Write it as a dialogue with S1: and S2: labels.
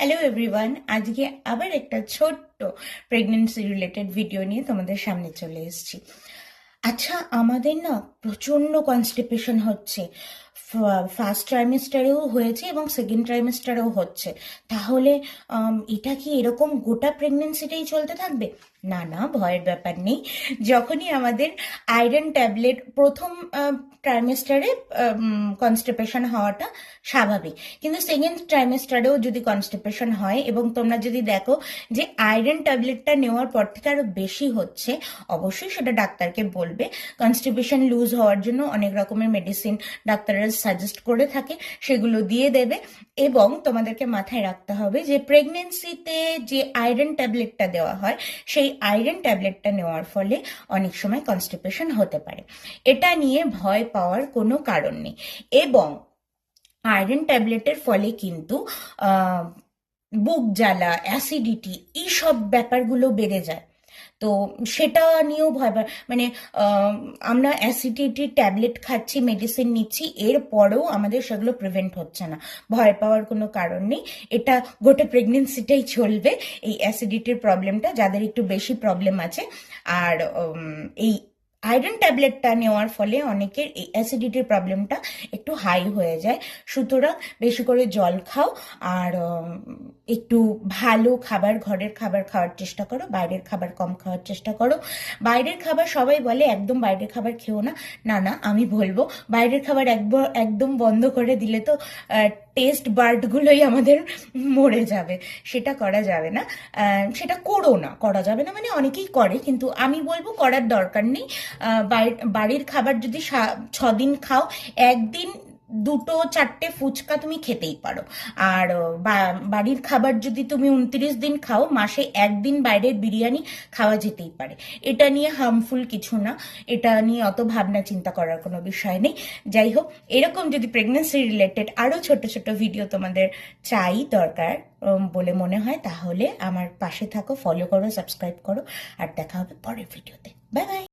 S1: Hello everyone, আজকে আবার একটা ছোট্ট প্রেগনেন্সি রিলেটেড ভিডিও নিয়ে তোমাদের সামনে চলে এসেছি। আচ্ছা, আমাদের না প্রচণ্ড কনস্টিপেশন হচ্ছে। ফার্স্ট ট্রাইমেস্টারেও হয়েছে এবং সেকেন্ড ট্রাইমেস্টারেও হচ্ছে। তাহলে এটা কি এরকম গোটা প্রেগনেন্সিটাই চলতে থাকবে? না না, ভয়ের ব্যাপার নেই। যখনই আমাদের আয়রন ট্যাবলেট প্রথম ট্রাইমেস্টারে কনস্টিপেশন হওয়াটা স্বাভাবিক, কিন্তু সেকেন্ড ট্রাইমেস্টারেও যদি কনস্টিপেশন হয় এবং তোমরা যদি দেখো যে আয়রন ট্যাবলেটটা নেওয়ার পর থেকে আরো বেশি হচ্ছে, অবশ্যই সেটা ডাক্তারকে বলবে। কনস্টিপেশন লুজ হওয়ার জন্য অনেক রকমের মেডিসিন ডাক্তাররা সাজেস্ট করে থাকে, সেগুলো দিয়ে দেবে। এবং তোমাদেরকে মাথায় রাখতে হবে যে প্রেগনেন্সিতে যে আয়রন ট্যাবলেটটা দেওয়া হয়, সেই আয়রন ট্যাবলেটটা নেওয়ার ফলে অনেক সময় কনস্টিপেশন হতে পারে। এটা নিয়ে ভয় পাওয়ার কোনো কারণ নেই। এবং আয়রন ট্যাবলেটের ফলে কিন্তু বুক জ্বালা, অ্যাসিডিটি, এইসব ব্যাপারগুলো বেড়ে যায়। তো সেটা নিয়েও ভয় পায়, মানে আমরা অ্যাসিডিটির ট্যাবলেট খাচ্ছি, মেডিসিন নিচ্ছি, এরপরেও আমাদের সেগুলো প্রিভেন্ট হচ্ছে না। ভয় পাওয়ার কোনো কারণ নেই। এটা গোটা প্রেগনেন্সিটাই চলবে, এই অ্যাসিডিটির প্রবলেমটা যাদের একটু বেশি প্রবলেম আছে। আর এই আয়রন ট্যাবলেটটা নেওয়ার ফলে অনেকের এই অ্যাসিডিটির প্রবলেমটা একটু হাই হয়ে যায়। সুতরাং বেশি করে জল খাও, আর একটু ভালো খাবার, ঘরের খাবার খাওয়ার চেষ্টা করো, বাইরের খাবার কম খাওয়ার চেষ্টা করো। বাইরের খাবার, সবাই বলে একদম বাইরের খাবার খেও না। না না, আমি বলবো বাইরের খাবার একদম বন্ধ করে দিলে তো টেস্ট বার্ডগুলোই আমাদের মরে যাবে। সেটা করা যাবে না, সেটা করো না, করা যাবে না মানে অনেকেই করে, কিন্তু আমি বলবো করার দরকার নেই। বাড়ির খাবার যদি 6 দিন খাও, একদিন 2-4টে ফুচকা তুমি খেতেই পারো। আর বাড়ির খাবার যদি তুমি 29 দিন খাও, মাসে একদিন বাইরের বিরিয়ানি খাওয়া যেতেই পারে। এটা নিয়ে হার্মফুল কিছু না, এটা নিয়ে অত ভাবনা চিন্তা করার কোনো বিষয় নেই। যাই হোক, এরকম যদি প্রেগনেন্সি রিলেটেড আরও ছোট ছোট ভিডিও তোমাদের চাই, দরকার বলে মনে হয়, তাহলে আমার পাশে থাকো, ফলো করো, সাবস্ক্রাইব করো, আর দেখা হবে পরের ভিডিওতে। Bye bye.